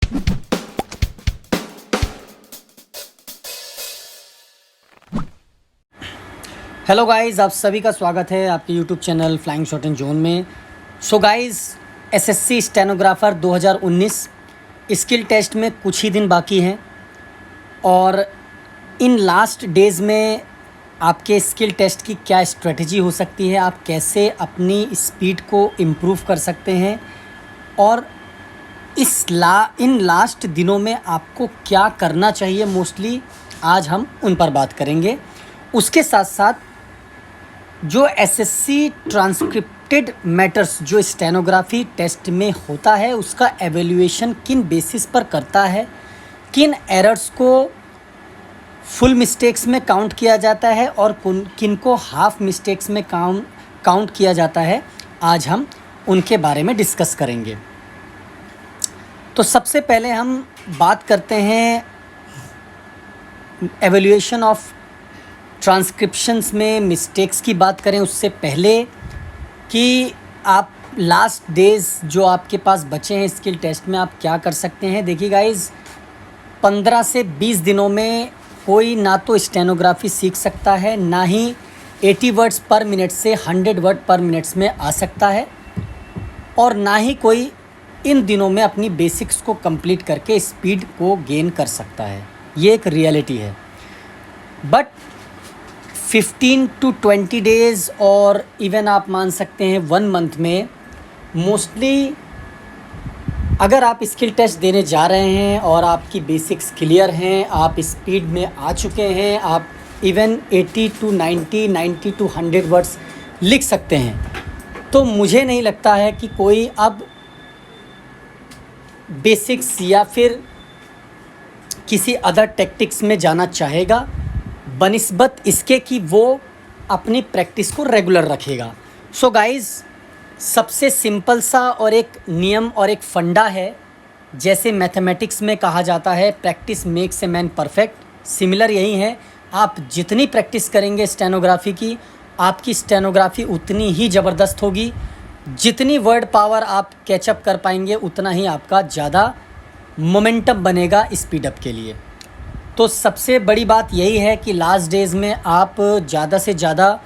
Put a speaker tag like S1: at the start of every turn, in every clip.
S1: Hello guys, आप सभी का स्वागत है आपके YouTube channel flying shot in zone में। So guys, SSC stenographer 2019 skill test में कुछ ही दिन बाकी हैं और इन लास्ट डेज़ में आपके स्किल टेस्ट की क्या स्ट्रेटजी हो सकती है, आप कैसे अपनी स्पीड को इम्प्रूव कर सकते हैं और इन लास्ट दिनों में आपको क्या करना चाहिए, मोस्टली आज हम उन पर बात करेंगे। उसके साथ साथ जो एसएससी ट्रांसक्रिप्टेड मैटर्स जो स्टेनोग्राफी टेस्ट में होता है उसका एवेल्यूएशन किन बेसिस पर करता है, किन एरर्स को फुल मिस्टेक्स में काउंट किया जाता है और किन को हाफ मिस्टेक्स में काउंट किया जाता है, आज हम उनके बारे में डिस्कस करेंगे। तो सबसे पहले हम बात करते हैं एवेल्यूएशन ऑफ ट्रांसक्रिप्शंस में मिस्टेक्स की बात करें उससे पहले कि आप लास्ट डेज़ जो आपके पास बचे हैं स्किल टेस्ट में आप क्या कर सकते हैं। देखिए गाइस, 15 से 20 दिनों में कोई ना तो स्टेनोग्राफी सीख सकता है, ना ही 80 वर्ड्स पर मिनट से 100 वर्ड पर मिनट्स में आ सकता है और ना ही कोई इन दिनों में अपनी बेसिक्स को कंप्लीट करके स्पीड को गेन कर सकता है। ये एक रियलिटी है। बट 15 to 20 डेज़ और इवन आप मान सकते हैं 1 मंथ में मोस्टली अगर आप स्किल टेस्ट देने जा रहे हैं और आपकी बेसिक्स क्लियर हैं, आप स्पीड में आ चुके हैं, आप इवन 80 to 90 to 100 वर्ड्स लिख सकते हैं, तो मुझे नहीं लगता है कि कोई अब बेसिक्स या फिर किसी अदर टेक्टिक्स में जाना चाहेगा बनिस्बत इसके कि वो अपनी प्रैक्टिस को रेगुलर रखेगा। सो गाइज़, सबसे सिंपल सा और एक नियम और एक फंडा है, जैसे मैथमेटिक्स में कहा जाता है practice makes a man perfect, similar यही है। आप जितनी प्रैक्टिस करेंगे स्टेनोग्राफी की, आपकी स्टेनोग्राफी उतनी ही ज़बरदस्त होगी। जितनी वर्ड पावर आप कैचअप कर पाएंगे उतना ही आपका ज़्यादा मोमेंटम बनेगा स्पीड अप के लिए। तो सबसे बड़ी बात यही है कि लास्ट डेज़ में आप ज़्यादा से ज़्यादा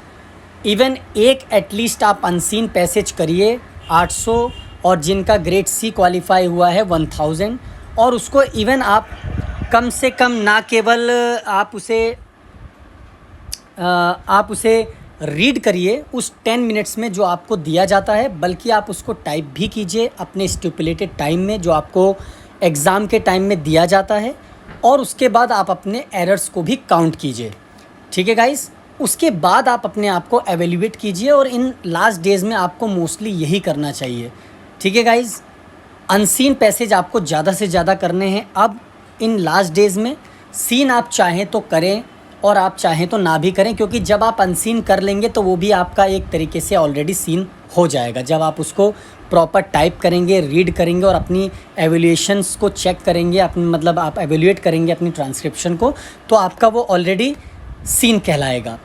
S1: इवन एक एटलीस्ट आप अनसीन पैसेज करिए 800 और जिनका ग्रेड सी क्वालिफाई हुआ है 1000 और उसको इवन आप कम से कम ना केवल आप उसे रीड करिए उस 10 मिनट्स में जो आपको दिया जाता है, बल्कि आप उसको टाइप भी कीजिए अपने स्टिपुलेटेड टाइम में जो आपको एग्ज़ाम के टाइम में दिया जाता है और उसके बाद आप अपने एरर्स को भी काउंट कीजिए। ठीक है गाइस, उसके बाद आप अपने आप को एवेल्यूएट कीजिए और इन लास्ट डेज़ में आपको मोस्टली यही करना चाहिए। ठीक है गाइस, अनसीन पैसेज आपको ज़्यादा से ज़्यादा करने हैं अब इन लास्ट डेज़ में। सीन आप चाहें तो करें और आप चाहें तो ना भी करें, क्योंकि जब आप अनसीन कर लेंगे तो वो भी आपका एक तरीके से ऑलरेडी सीन हो जाएगा। जब आप उसको प्रॉपर टाइप करेंगे, रीड करेंगे और अपनी एवेल्यूएशंस को चेक करेंगे, आप एवेल्यूएट करेंगे अपनी ट्रांसक्रिप्शन को, तो आपका वो ऑलरेडी सीन कहलाएगा।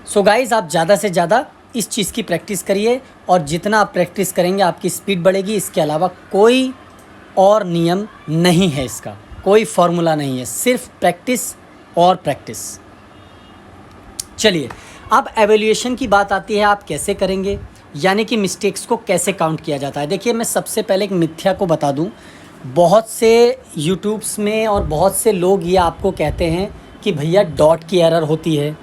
S1: सो गाइज़, आप ज़्यादा से ज़्यादा इस चीज़ की प्रैक्टिस करिए और जितना आप प्रैक्टिस करेंगे आपकी स्पीड बढ़ेगी। इसके अलावा कोई और नियम नहीं है, इसका कोई फार्मूला नहीं है, सिर्फ प्रैक्टिस और प्रैक्टिस। चलिए, अब एवेल्यूएशन की बात आती है, आप कैसे करेंगे, यानी कि मिस्टेक्स को कैसे काउंट किया जाता है। देखिए, मैं सबसे पहले एक मिथ्या को बता दूं, बहुत से यूट्यूब्स में और बहुत से लोग ये आपको कहते हैं कि भैया डॉट की एरर होती है,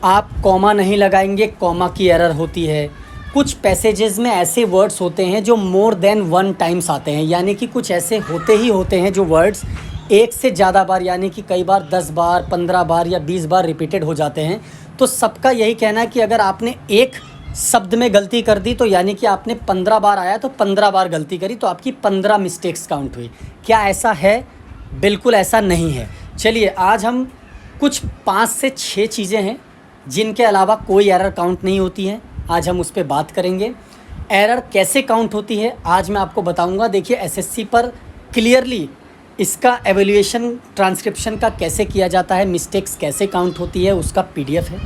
S1: आप कॉमा नहीं लगाएंगे कॉमा की एरर होती है। कुछ पैसेजेस में ऐसे वर्ड्स होते हैं जो मोर देन 1 टाइम्स आते हैं, यानी कि कुछ ऐसे होते हैं जो वर्ड्स एक से ज़्यादा बार, यानी कि कई बार 10 बार 15 बार या 20 बार रिपीटेड हो जाते हैं। तो सबका यही कहना है कि अगर आपने एक शब्द में गलती कर दी तो यानी कि आपने 15 बार आया तो 15 बार गलती करी तो आपकी 15 मिस्टेक्स काउंट हुई। क्या ऐसा है? बिल्कुल ऐसा नहीं है। चलिए, आज हम कुछ 5 से 6 चीज़ें हैं जिनके अलावा कोई एरर काउंट नहीं होती है, आज हम उस पर बात करेंगे। एरर कैसे काउंट होती है आज मैं आपको बताऊंगा। देखिए, एसएससी पर क्लियरली इसका एवेल्यूएशन ट्रांसक्रिप्शन का कैसे किया जाता है, मिस्टेक्स कैसे काउंट होती है, उसका पीडीएफ है,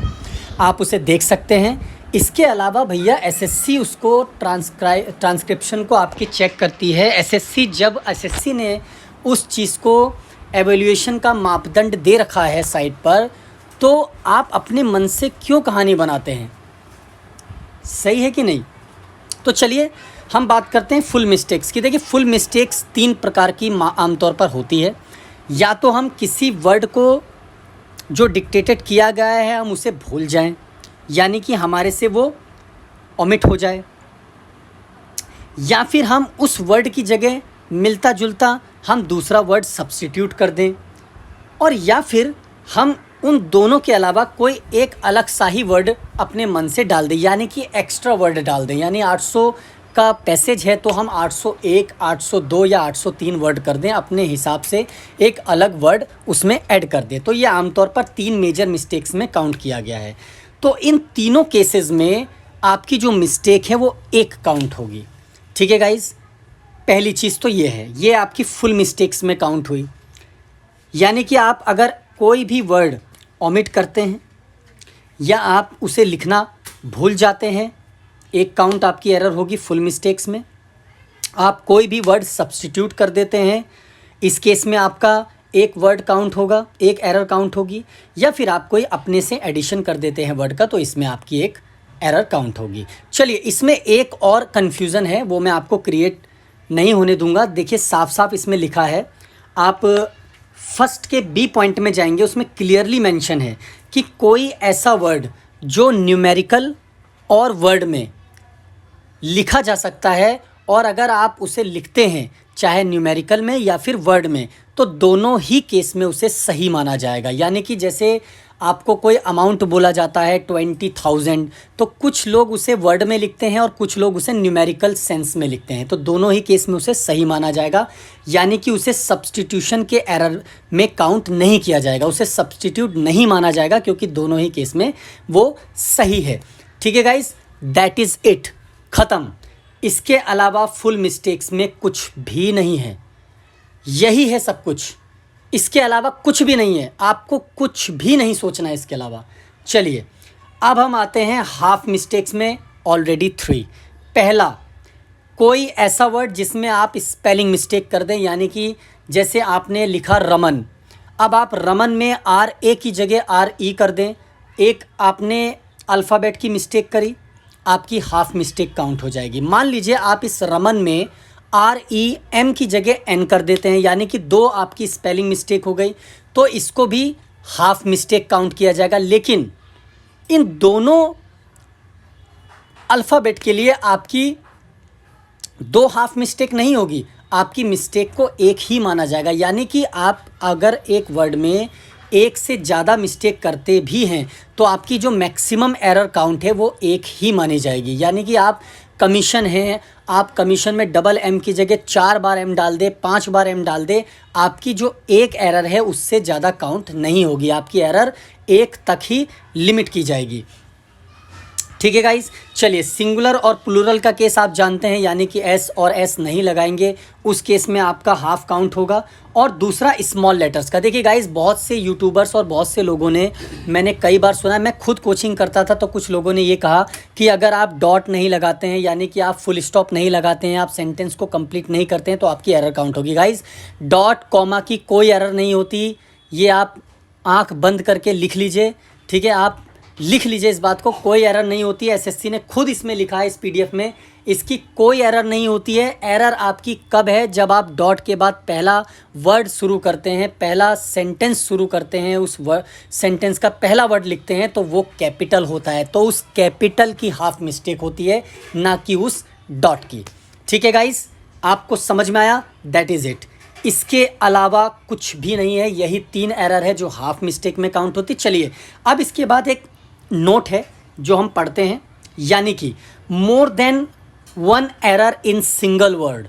S1: आप उसे देख सकते हैं। इसके अलावा भैया एसएससी उसको ट्रांसक्रिप्शन को आपकी चेक करती है। जब एसएससी ने उस चीज़ को एवोल्यूशन का मापदंड दे रखा है साइट पर, तो आप अपने मन से क्यों कहानी बनाते हैं? सही है कि नहीं? तो चलिए हम बात करते हैं फुल मिस्टेक्स की। देखिए फुल मिस्टेक्स 3 प्रकार की आमतौर पर होती है। या तो हम किसी वर्ड को जो डिक्टेटेड किया गया है हम उसे भूल जाएं, यानी कि हमारे से वो ओमिट हो जाए, या फिर हम उस वर्ड की जगह मिलता जुलता हम दूसरा वर्ड सब्स्टिट्यूट कर दें, और या फिर हम उन दोनों के अलावा कोई एक अलग सा ही वर्ड अपने मन से डाल दें, यानी कि एक्स्ट्रा वर्ड डाल दें। यानी 800 का पैसेज है तो हम 801, 802 या 803 वर्ड कर दें, अपने हिसाब से एक अलग वर्ड उसमें ऐड कर दें। तो ये आमतौर पर 3 मेजर मिस्टेक्स में काउंट किया गया है। तो इन तीनों केसेस में आपकी जो मिस्टेक है वो एक काउंट होगी। ठीक है गाइज़, पहली चीज़ तो ये है, ये आपकी फुल मिस्टेक्स में काउंट हुई। यानी कि आप अगर कोई भी वर्ड ओमिट करते हैं या आप उसे लिखना भूल जाते हैं, एक काउंट आपकी एरर होगी फुल मिस्टेक्स में। आप कोई भी वर्ड सब्स्टिट्यूट कर देते हैं, इस केस में आपका एक वर्ड काउंट होगा, एक एरर काउंट होगी। या फिर आप कोई अपने से एडिशन कर देते हैं वर्ड का, तो इसमें आपकी एक एरर काउंट होगी। चलिए इसमें एक और कन्फ्यूज़न है, वो मैं आपको क्रिएट नहीं होने दूंगा। देखिए साफ साफ इसमें लिखा है, आप फर्स्ट के बी पॉइंट में जाएंगे, उसमें क्लियरली मेंशन है कि कोई ऐसा वर्ड जो न्यूमेरिकल और वर्ड में लिखा जा सकता है, और अगर आप उसे लिखते हैं चाहे न्यूमेरिकल में या फिर वर्ड में, तो दोनों ही केस में उसे सही माना जाएगा। यानी कि जैसे आपको कोई अमाउंट बोला जाता है 20,000, तो कुछ लोग उसे वर्ड में लिखते हैं और कुछ लोग उसे न्यूमेरिकल सेंस में लिखते हैं, तो दोनों ही केस में उसे सही माना जाएगा। यानी कि उसे सब्स्टिट्यूशन के एरर में काउंट नहीं किया जाएगा, उसे सब्स्टिट्यूट नहीं माना जाएगा, क्योंकि दोनों ही केस में वो सही है। ठीक है गाइज, दैट इज़ इट, ख़त्म। इसके अलावा फुल मिस्टेक्स में कुछ भी नहीं है, यही है सब कुछ, इसके अलावा कुछ भी नहीं है। आपको कुछ भी नहीं सोचना है इसके अलावा। चलिए अब हम आते हैं हाफ मिस्टेक्स में, ऑलरेडी 3। पहला, कोई ऐसा वर्ड जिसमें आप स्पेलिंग मिस्टेक कर दें, यानी कि जैसे आपने लिखा रमन, अब आप रमन में RA की जगह RE कर दें, एक आपने अल्फ़ाबेट की मिस्टेक करी, आपकी हाफ मिस्टेक काउंट हो जाएगी। मान लीजिए आप इस रमन में REM की जगह N कर देते हैं, यानी कि 2 आपकी स्पेलिंग मिस्टेक हो गई, तो इसको भी हाफ मिस्टेक काउंट किया जाएगा। लेकिन इन दोनों अल्फ़ाबेट के लिए आपकी 2 हाफ मिस्टेक नहीं होगी, आपकी मिस्टेक को एक ही माना जाएगा। यानी कि आप अगर एक वर्ड में एक से ज़्यादा मिस्टेक करते भी हैं, तो आपकी जो मैक्सिमम एरर काउंट है वो एक ही मानी जाएगी। यानी कि आप कमीशन है, आप कमीशन में डबल M की जगह 4 बार M डाल दे, 5 बार M डाल दे, आपकी जो एक एरर है उससे ज़्यादा काउंट नहीं होगी, आपकी एरर 1 तक ही लिमिट की जाएगी। ठीक है गाइस, चलिए सिंगुलर और प्लूरल का केस आप जानते हैं, यानी कि S और S नहीं लगाएंगे, उस केस में आपका हाफ काउंट होगा। और दूसरा स्मॉल लेटर्स का, देखिए गाइस बहुत से यूट्यूबर्स और बहुत से लोगों ने, मैंने कई बार सुना, मैं खुद कोचिंग करता था तो कुछ लोगों ने ये कहा कि अगर आप डॉट नहीं लगाते हैं, यानी कि आप फुल स्टॉप नहीं लगाते हैं, आप सेंटेंस को कंप्लीट नहीं करते हैं, तो आपकी एरर काउंट होगी। गाइस डॉट कॉमा की कोई एरर नहीं होती, ये आप आँख बंद करके लिख लीजिए। ठीक है, आप लिख लीजिए इस बात को, कोई एरर नहीं होती है। एसएससी ने खुद इसमें लिखा है इस पीडीएफ में, इसकी कोई एरर नहीं होती है। एरर आपकी कब है, जब आप डॉट के बाद पहला वर्ड शुरू करते हैं, पहला सेंटेंस शुरू करते हैं, उस सेंटेंस का पहला वर्ड लिखते हैं तो वो कैपिटल होता है, तो उस कैपिटल की हाफ मिस्टेक होती है, ना कि उस डॉट की। ठीक है गाइस, आपको समझ में आया? दैट इज़ इट, इसके अलावा कुछ भी नहीं है, यही 3 एरर है जो हाफ मिस्टेक में काउंट होती। चलिए अब इसके बाद एक नोट है जो हम पढ़ते हैं, यानी कि more than 1 error in single word,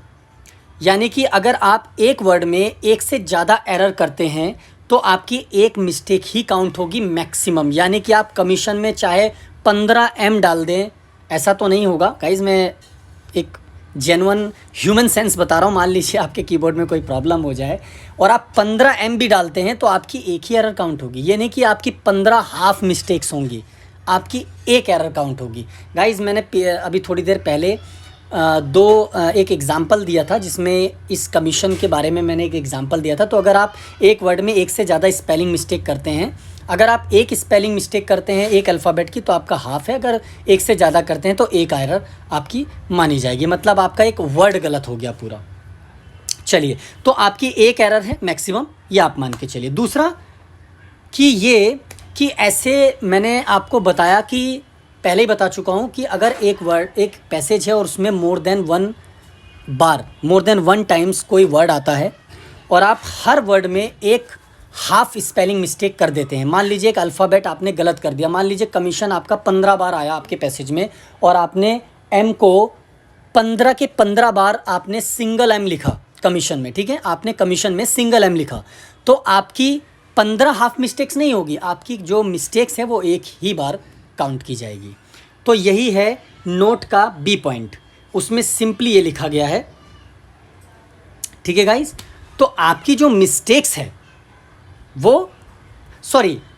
S1: यानी कि अगर आप एक वर्ड में एक से ज़्यादा एरर करते हैं तो आपकी एक मिस्टेक ही काउंट होगी मैक्सिमम। यानी कि आप कमीशन में चाहे 15 M डाल दें, ऐसा तो नहीं होगा गाइज, मैं एक जेन्युइन ह्यूमन सेंस बता रहा हूँ। मान लीजिए आपके कीबोर्ड में कोई प्रॉब्लम हो जाए और आप 15 M भी डालते हैं तो आपकी एक ही एरर काउंट होगी, ये नहीं कि आपकी 15 हाफ मिस्टेक्स होंगी, आपकी एक एरर काउंट होगी। गाइज़ मैंने अभी थोड़ी देर पहले एक एग्ज़ाम्पल दिया था जिसमें इस कमीशन के बारे में मैंने एक एग्ज़ाम्पल दिया था। तो अगर आप एक वर्ड में एक से ज़्यादा स्पेलिंग मिस्टेक करते हैं, अगर आप एक स्पेलिंग मिस्टेक करते हैं एक अल्फ़ाबेट की तो आपका हाफ़ है, अगर एक से ज़्यादा करते हैं तो एक एरर आपकी मानी जाएगी, मतलब आपका एक वर्ड गलत हो गया पूरा। चलिए, तो आपकी एक एरर है मैक्सिमम, ये आप मान के चलिए। दूसरा कि ऐसे मैंने आपको बताया कि पहले ही बता चुका हूँ कि अगर एक पैसेज है और उसमें मोर देन वन टाइम्स कोई वर्ड आता है और आप हर वर्ड में एक हाफ स्पेलिंग मिस्टेक कर देते हैं। मान लीजिए एक अल्फ़ाबेट आपने गलत कर दिया, मान लीजिए कमीशन आपका 15 बार आया आपके पैसेज में और आपने एम को 15 के 15 बार आपने सिंगल एम लिखा कमीशन में, ठीक है, आपने कमीशन में सिंगल एम लिखा, तो आपकी 15 हाफ मिस्टेक्स नहीं होगी, आपकी जो मिस्टेक्स है वो एक ही बार काउंट की जाएगी। तो यही है नोट का बी पॉइंट, उसमें सिंपली ये लिखा गया है, ठीक है गाइस। तो आपकी जो मिस्टेक्स है वो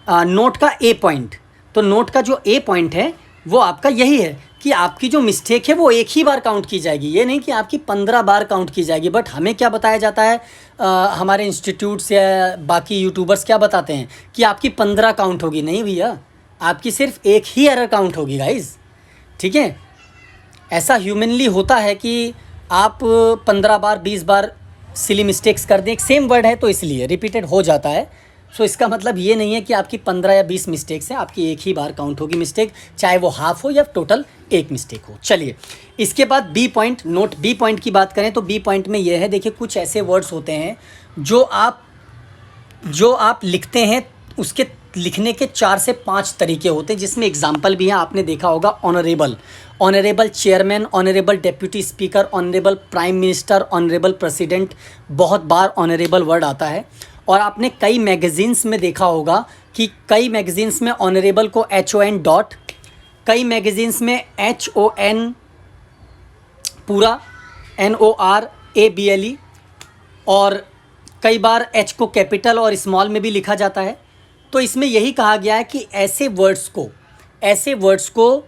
S1: नोट का ए पॉइंट, तो नोट का जो ए पॉइंट है वो आपका यही है कि आपकी जो मिस्टेक है वो एक ही बार काउंट की जाएगी, ये नहीं कि आपकी 15 बार काउंट की जाएगी। बट हमें क्या बताया जाता है, हमारे इंस्टीट्यूट्स या बाकी यूट्यूबर्स क्या बताते हैं कि आपकी 15 काउंट होगी। नहीं भैया, आपकी सिर्फ एक ही एरर काउंट होगी गाइस, ठीक है। ऐसा ह्यूमनली होता है कि आप 15 बार 20 बार सिली मिस्टेक्स कर दें, एक सेम वर्ड है तो इसलिए रिपीटेड हो जाता है। सो इसका मतलब ये नहीं है कि आपकी 15 या 20 मिस्टेक्स हैं, आपकी एक ही बार काउंट होगी मिस्टेक, चाहे वो हाफ हो या टोटल एक मिस्टेक हो। चलिए, इसके बाद B point, note B point की बात करें तो बी पॉइंट में ये है, देखिए कुछ ऐसे वर्ड्स होते हैं जो आप लिखते हैं, उसके लिखने के 4 से 5 तरीके होते हैं, जिसमें एग्जाम्पल भी है, आपने देखा होगा honourable chairman, honourable deputy speaker, honourable prime minister, honourable president, बहुत बार ऑनरेबल वर्ड आता है। और आपने कई मैगज़ीन्स में देखा होगा कि कई मैगज़ीन्स में ऑनरेबल को HON डॉट, कई मैगज़ीन्स में HON पूरा NORABLE, और कई बार H को कैपिटल और स्मॉल में भी लिखा जाता है। तो इसमें यही कहा गया है कि ऐसे वर्ड्स को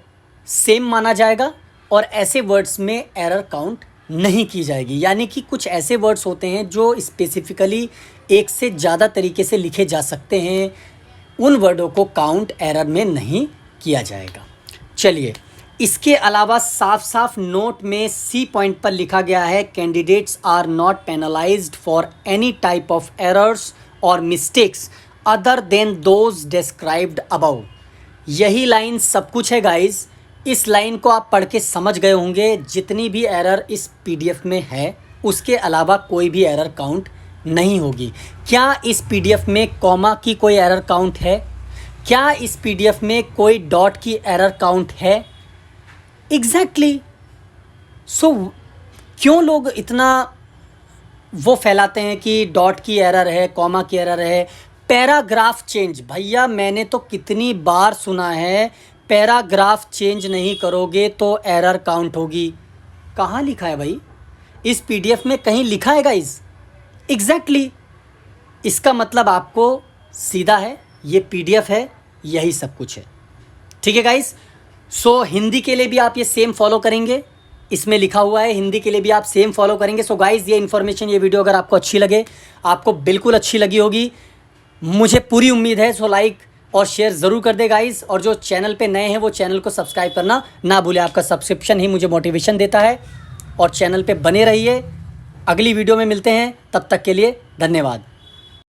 S1: सेम माना जाएगा और ऐसे वर्ड्स में एरर काउंट नहीं की जाएगी। यानी कि कुछ ऐसे वर्ड्स होते हैं जो स्पेसिफिकली एक से ज़्यादा तरीके से लिखे जा सकते हैं, उन वर्डों को काउंट एरर में नहीं किया जाएगा। चलिए, इसके अलावा साफ साफ नोट में सी पॉइंट पर लिखा गया है, candidates are not penalised for any type of errors और mistakes other than those described above. यही लाइन सब कुछ है गाइज, इस लाइन को आप पढ़ के समझ गए होंगे। जितनी भी एरर इस PDF में है उसके अलावा कोई भी एरर काउंट नहीं होगी। क्या इस PDF में कॉमा की कोई एरर काउंट है? क्या इस PDF में कोई डॉट की एरर काउंट है? एग्जैक्टली। सो क्यों लोग इतना वो फैलाते हैं कि डॉट की एरर है, कॉमा की एरर है, पैराग्राफ चेंज। भैया मैंने तो कितनी बार सुना है, पैराग्राफ चेंज नहीं करोगे तो एरर काउंट होगी। कहाँ लिखा है भाई? इस PDF में कहीं लिखा है गाइस? एग्जैक्टली। इसका मतलब आपको सीधा है, ये PDF है, यही सब कुछ है, ठीक है गाइस। सो हिंदी के लिए भी आप ये सेम फॉलो करेंगे, इसमें लिखा हुआ है, हिंदी के लिए भी आप सेम फॉलो करेंगे। सो गाइस, ये इन्फॉर्मेशन, ये वीडियो अगर आपको अच्छी लगे, आपको बिल्कुल अच्छी लगी होगी, मुझे पूरी उम्मीद है। सो लाइक और शेयर ज़रूर कर दे गाइस, और जो चैनल पे नए हैं वो चैनल को सब्सक्राइब करना ना भूलें। आपका सब्सक्रिप्शन ही मुझे मोटिवेशन देता है, और चैनल पे बने रहिए। अगली वीडियो में मिलते हैं, तब तक के लिए धन्यवाद।